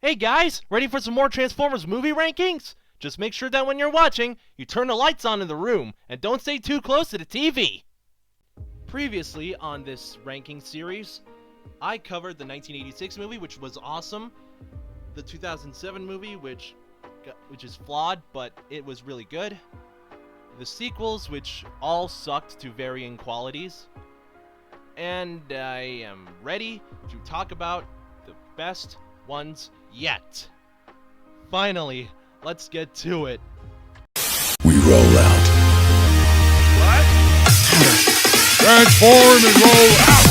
Hey guys, ready for some more Transformers movie rankings? Just make sure that when you're watching, you turn the lights on in the room and don't stay too close to the TV. Previously on this ranking series, I covered the 1986 movie, which was awesome, the 2007 movie, which is flawed, but it was really good, the sequels, which all sucked to varying qualities, and I am ready to talk about the best ones yet. Finally, let's get to it. We roll out. What? Transform and roll out!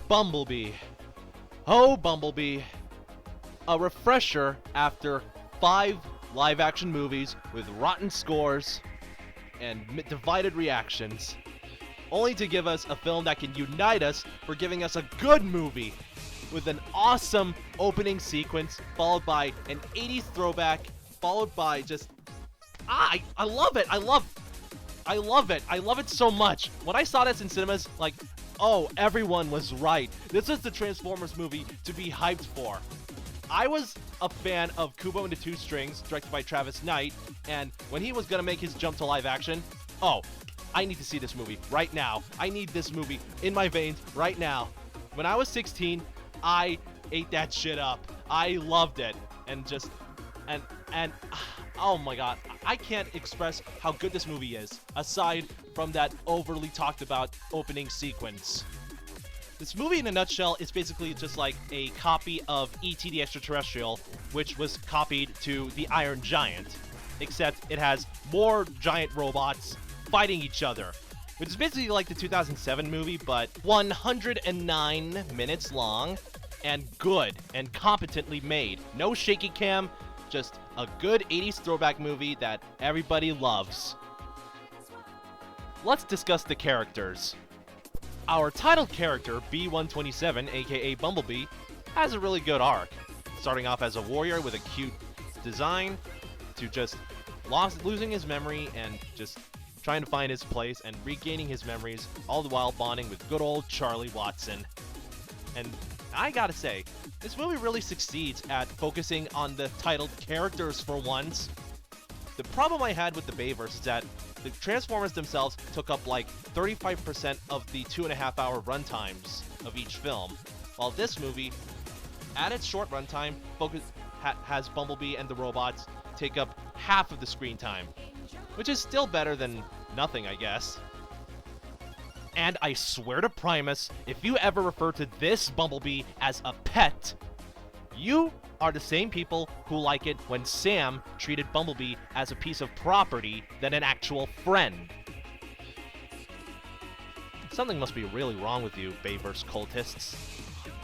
Bumblebee. Oh, Bumblebee. A refresher after 5 live-action movies with rotten scores and divided reactions, only to give us a film that can unite us for giving us a good movie with an awesome opening sequence followed by an 80s throwback, followed by just I love it. I love it so much. When I saw this in cinemas, like, oh, everyone was right. This is the Transformers movie to be hyped for. I was a fan of Kubo and the Two Strings, directed by Travis Knight, and when he was gonna make his jump to live action, oh, I need to see this movie right now. I need this movie in my veins right now. When I was 16, I ate that shit up. I loved it, and oh my god, I can't express how good this movie is, aside from that overly talked about opening sequence. This movie in a nutshell is basically just like a copy of E.T. the Extraterrestrial, which was copied to the Iron Giant, except it has more giant robots fighting each other, which is basically like the 2007 movie, but 109 minutes long and good and competently made. No shaky cam, just a good 80s throwback movie that everybody loves. Let's discuss the characters. Our title character, B-127, aka Bumblebee, has a really good arc, starting off as a warrior with a cute design, to just losing his memory and just trying to find his place and regaining his memories, all the while bonding with good old Charlie Watson. And I gotta say, this movie really succeeds at focusing on the titled characters for once. The problem I had with the Bayverse is that the Transformers themselves took up like 35% of the 2.5-hour runtimes of each film, while this movie, at its short runtime, has Bumblebee and the robots take up half of the screen time, which is still better than nothing, I guess. And I swear to Primus, if you ever refer to this Bumblebee as a pet, you are the same people who like it when Sam treated Bumblebee as a piece of property than an actual friend. Something must be really wrong with you, Bayverse cultists.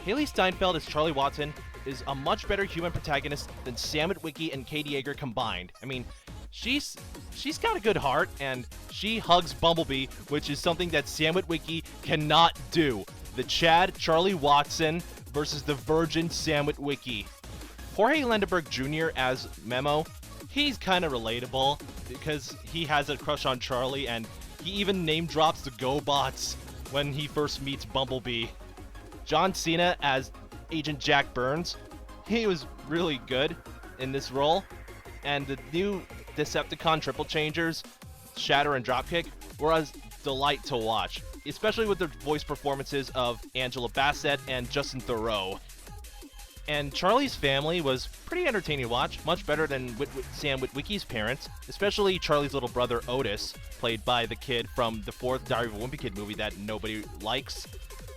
Haley Steinfeld as Charlie Watson is a much better human protagonist than Sam Witwicky and Katie Yeager combined. I mean, she's got a good heart, and she hugs Bumblebee, which is something that Sam Witwicky cannot do. The Chad Charlie Watson versus the virgin Sam Witwicky. Jorge Lindenberg Jr. as Memo, he's kind of relatable because he has a crush on Charlie, and he even name drops the GoBots when he first meets Bumblebee. John Cena as Agent Jack Burns, he was really good in this role, and the new Decepticon triple changers, Shatter and Dropkick, were a delight to watch, especially with the voice performances of Angela Bassett and Justin Theroux. And Charlie's family was pretty entertaining to watch, much better than Sam Witwicky's parents, especially Charlie's little brother Otis, played by the kid from the 4th Diary of a Wimpy Kid movie that nobody likes.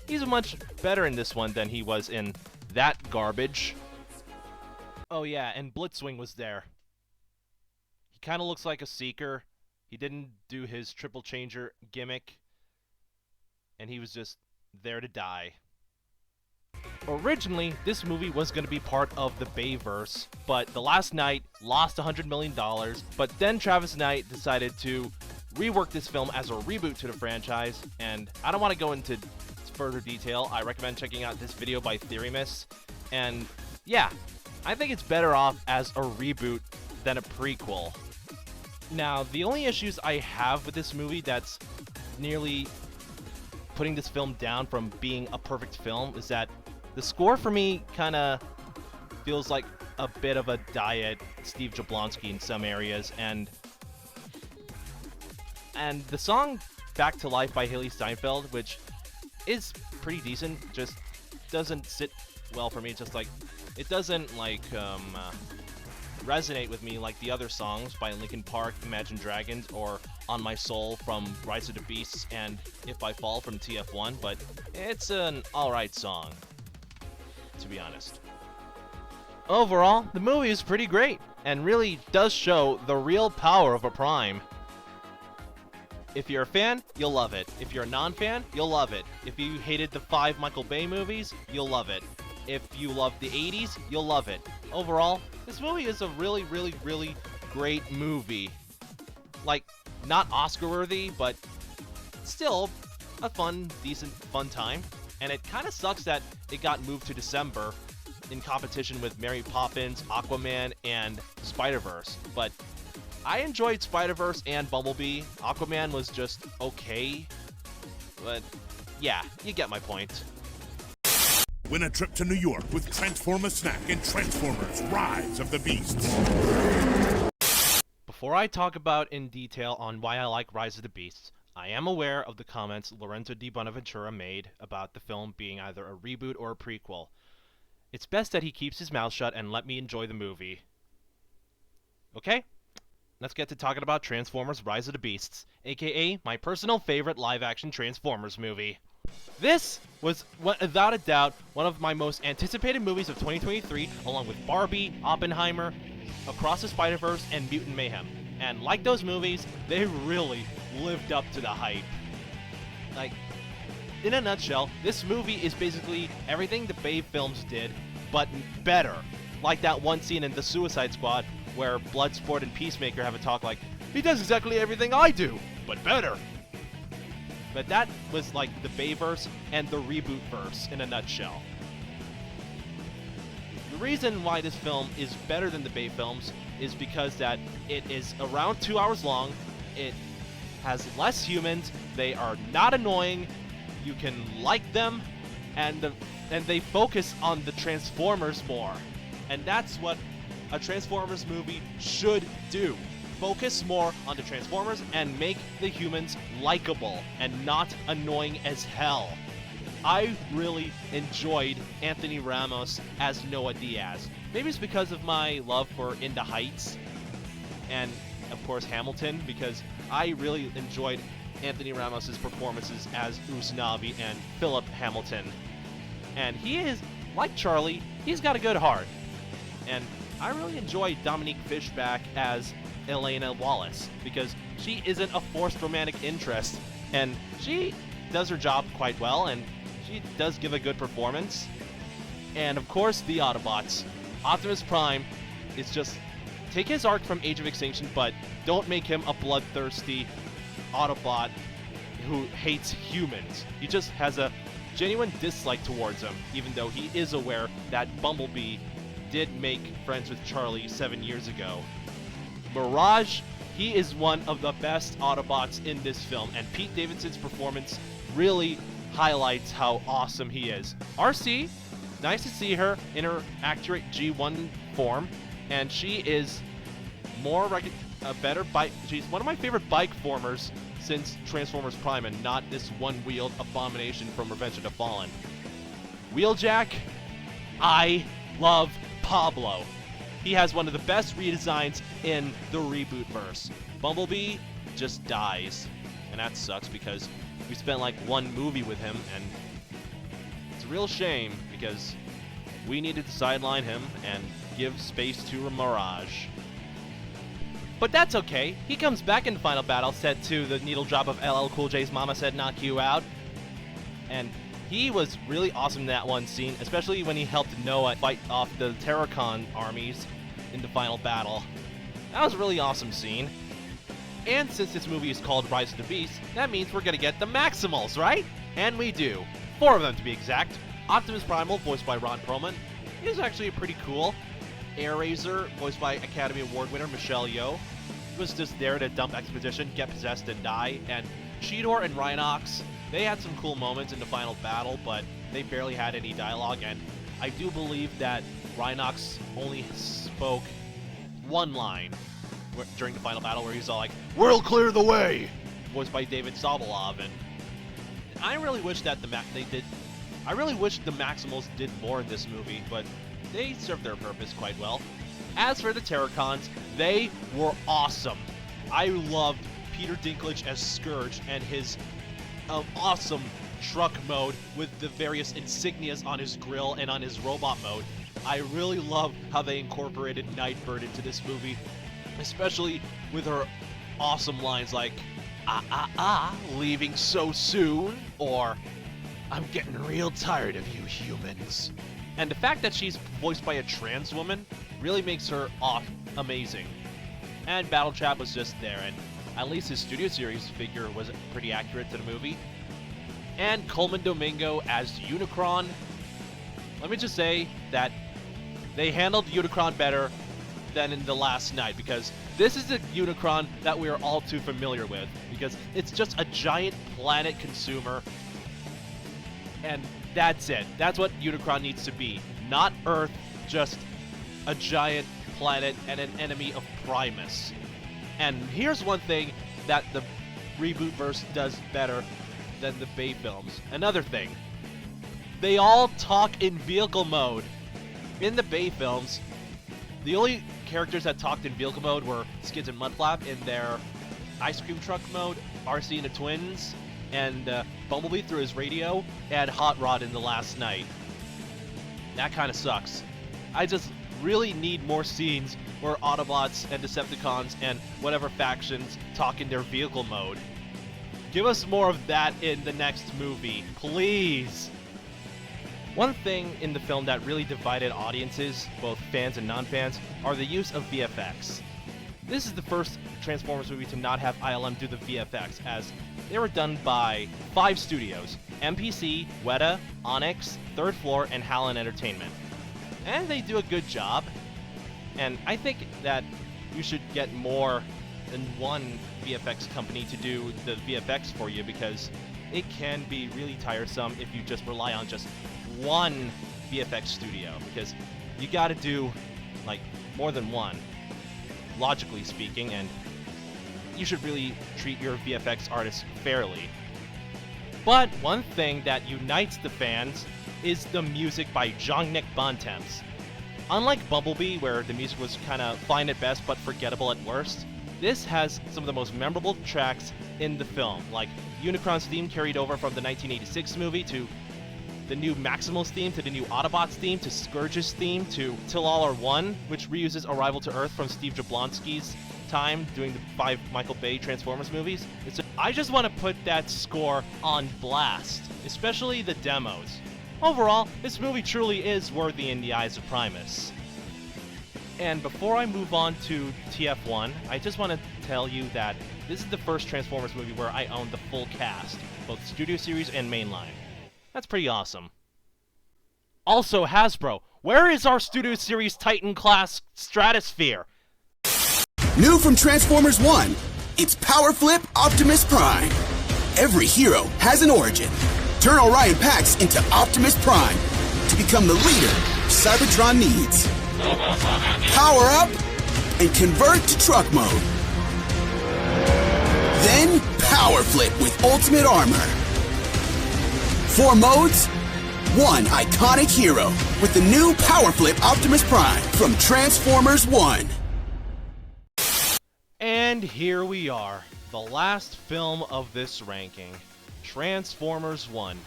he's much better in this one than he was in that garbage. Oh yeah, and Blitzwing was there. He kind of looks like a Seeker. He didn't do his triple changer gimmick, and he was just there to die. Originally, this movie was going to be part of the Bayverse, but The Last Knight lost $100 million, but then Travis Knight decided to rework this film as a reboot to the franchise, and I don't want to go into further detail. I recommend checking out this video by Theorymus, and yeah, I think it's better off as a reboot than a prequel. Now, the only issues I have with this movie that's nearly putting this film down from being a perfect film is that the score for me kind of feels like a bit of a diet Steve Jablonsky in some areas, and the song Back to Life by Haley Steinfeld, which is pretty decent, just doesn't sit well for me. It's just like, it doesn't like resonate with me like the other songs by Linkin Park, Imagine Dragons, or On My Soul from Rise of the Beasts, and If I Fall from TF1, but it's an alright song, to be honest. Overall, the movie is pretty great, and really does show the real power of a Prime. If you're a fan, you'll love it. If you're a non-fan, you'll love it. If you hated the 5 Michael Bay movies, you'll love it. If you love the 80s, you'll love it. Overall, this movie is a really, really, really great movie. Like, not Oscar-worthy, but still a fun, decent, fun time. And it kind of sucks that it got moved to December in competition with Mary Poppins, Aquaman, and Spider-Verse. But I enjoyed Spider-Verse and Bumblebee. Aquaman was just okay. But yeah, you get my point. Win a trip to New York with Transformers Snack and Transformers Rise of the Beasts. Before I talk about in detail on why I like Rise of the Beasts, I am aware of the comments Lorenzo Di Bonaventura made about the film being either a reboot or a prequel. It's best that he keeps his mouth shut and let me enjoy the movie. Okay? Let's get to talking about Transformers Rise of the Beasts, aka my personal favorite live-action Transformers movie. This was, without a doubt, one of my most anticipated movies of 2023, along with Barbie, Oppenheimer, Across the Spider-Verse, and Mutant Mayhem. And like those movies, they really lived up to the hype. Like, in a nutshell, this movie is basically everything the Bay films did, but better. Like that one scene in The Suicide Squad where Bloodsport and Peacemaker have a talk like, he does exactly everything I do, but better. But that was like the Bayverse and the reboot verse in a nutshell. The reason why this film is better than the Bay films is because that it is around 2 hours long, it has less humans, they are not annoying, you can like them, and they focus on the Transformers more. And that's what a Transformers movie should do. Focus more on the Transformers and make the humans likable and not annoying as hell. I really enjoyed Anthony Ramos as Noah Diaz. Maybe it's because of my love for In the Heights and, of course, Hamilton, because I really enjoyed Anthony Ramos' performances as Usnavi and Philip Hamilton. And he is, like Charlie, he's got a good heart. And I really enjoy Dominique Fishback as Elena Wallace, because she isn't a forced romantic interest, and she does her job quite well, and she does give a good performance. And of course, the Autobots. Optimus Prime is just, take his arc from Age of Extinction, but don't make him a bloodthirsty Autobot who hates humans. He just has a genuine dislike towards them, even though he is aware that Bumblebee did make friends with Charlie 7 years ago. Mirage, he is one of the best Autobots in this film, and Pete Davidson's performance really highlights how awesome he is. RC, nice to see her in her accurate G1 form, and she is more like a better bike. She's one of my favorite bike formers since Transformers Prime, and not this one-wheeled abomination from Revenge of the Fallen. Wheeljack, I love Pablo. He has one of the best redesigns in the reboot verse. Bumblebee just dies, and that sucks because we spent like one movie with him, and a real shame because we needed to sideline him and give space to a Mirage. But that's okay. He comes back in the final battle set to the needle drop of LL Cool J's Mama Said Knock You Out. And he was really awesome in that one scene, especially when he helped Noah fight off the Terracon armies in the final battle. That was a really awesome scene. And since this movie is called Rise of the Beast, that means we're gonna get the Maximals, right? And we do. 4 of them to be exact. Optimus Primal, voiced by Ron Perlman, is actually pretty cool. Air-Razor, voiced by Academy Award winner Michelle Yeoh, was just there to dump exposition, get possessed, and die. And Cheetor and Rhinox, they had some cool moments in the final battle, but they barely had any dialogue. And I do believe that Rhinox only spoke one line during the final battle, where he's all like, "We'll clear the way," voiced by David Sobolov. And I really wish that I really wish the Maximals did more in this movie, but they served their purpose quite well. As for the Terracons, they were awesome. I loved Peter Dinklage as Scourge and his awesome truck mode with the various insignias on his grill and on his robot mode. I really love how they incorporated Nightbird into this movie, especially with her awesome lines like, leaving so soon, or "I'm getting real tired of you humans." And the fact that she's voiced by a trans woman really makes her amazing. And Battle Trap was just there, and at least his Studio Series figure was pretty accurate to the movie. And Coleman Domingo as Unicron. Let me just say that they handled Unicron better than in The Last Knight, because this is the Unicron that we are all too familiar with, because it's just a giant planet consumer, and that's it. That's what Unicron needs to be. Not Earth, just a giant planet and an enemy of Primus. And here's one thing that the reboot verse does better than the Bay films. Another thing. They all talk in vehicle mode. In the Bay films, the only characters that talked in vehicle mode were Skids and Mudflap in their ice cream truck mode, RC and the Twins, and Bumblebee through his radio, and Hot Rod in The Last Knight. That kind of sucks. I just really need more scenes where Autobots and Decepticons and whatever factions talk in their vehicle mode. Give us more of that in the next movie, please. One thing in the film that really divided audiences, both fans and non-fans, are the use of VFX. This is the first Transformers movie to not have ILM do the VFX, as they were done by 5 studios: MPC, Weta, Onyx, Third Floor, and Howlin' Entertainment. And they do a good job, and I think that you should get more than one VFX company to do the VFX for you, because it can be really tiresome if you just rely on just one VFX studio, because you gotta do like more than one, logically speaking, and you should really treat your VFX artists fairly. But one thing that unites the fans is the music by Jean-Nic Bontemps. Unlike Bumblebee, where the music was kinda fine at best but forgettable at worst, this has some of the most memorable tracks in the film, like Unicron's theme carried over from the 1986 movie to the new Maximals theme, to the new Autobots theme, to Scourge's theme, to Till All Are One, which reuses Arrival to Earth from Steve Jablonsky's time doing the 5 Michael Bay Transformers movies. I just want to put that score on blast, especially the demos. Overall, this movie truly is worthy in the eyes of Primus. And before I move on to TF1, I just want to tell you that this is the first Transformers movie where I own the full cast, both Studio Series and mainline. That's pretty awesome. Also, Hasbro, where is our Studio Series Titan-class Stratosphere? New from Transformers 1, it's Power Flip Optimus Prime. Every hero has an origin. Turn Orion Pax into Optimus Prime to become the leader Cybertron needs. Power up and convert to truck mode. Then Power Flip with Ultimate Armor. 4 modes, 1 iconic hero with the new Power Flip Optimus Prime from Transformers 1. And here we are, the last film of this ranking, Transformers 1.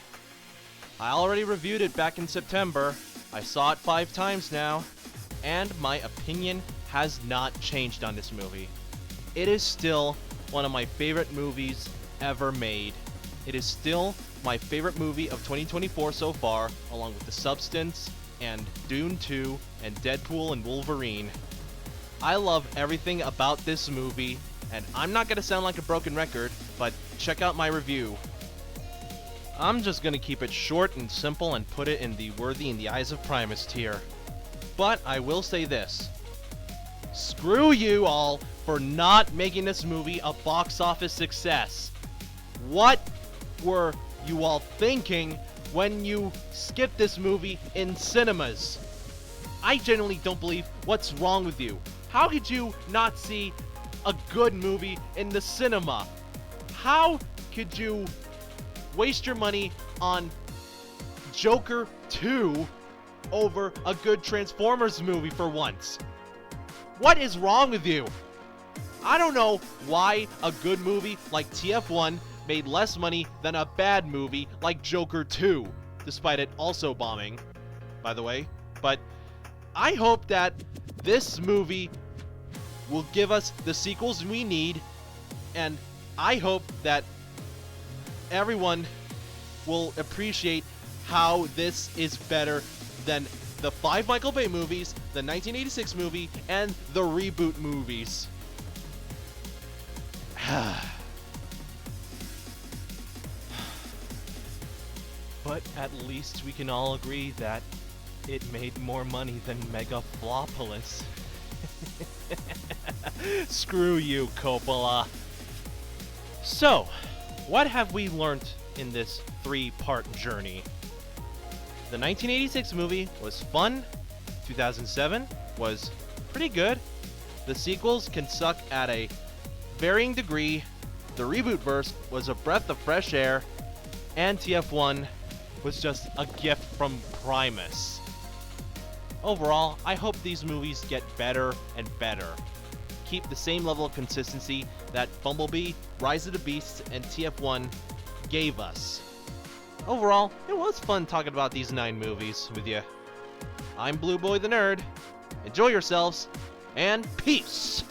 I already reviewed it back in September. I saw it 5 times now, and my opinion has not changed on this movie. It is still one of my favorite movies ever made. It is still my favorite movie of 2024 so far, along with The Substance, and Dune 2, and Deadpool and Wolverine. I love everything about this movie, and I'm not gonna sound like a broken record, but check out my review. I'm just gonna keep it short and simple and put it in the worthy in the eyes of Primus tier. But I will say this. Screw you all for not making this movie a box office success. What were you all thinking when you skipped this movie in cinemas? I genuinely don't believe what's wrong with you. How could you not see a good movie in the cinema? How could you waste your money on Joker 2 over a good Transformers movie for once? What is wrong with you? I don't know why a good movie like TF1 made less money than a bad movie like Joker 2, despite it also bombing, by the way. But I hope that this movie will give us the sequels we need, and I hope that everyone will appreciate how this is better than the 5 Michael Bay movies, the 1986 movie, and the reboot movies. But at least we can all agree that it made more money than Megaflopolis. Screw you, Coppola. So, what have we learned in this 3-part journey? The 1986 movie was fun. 2007 was pretty good. The sequels can suck at a varying degree. The reboot verse was a breath of fresh air. And TF1 was just a gift from Primus. Overall, I hope these movies get better and better. Keep the same level of consistency that Bumblebee, Rise of the Beasts, and TF1 gave us. Overall, it was fun talking about these 9 movies with you. I'm Blue Boy the Nerd. Enjoy yourselves, and peace!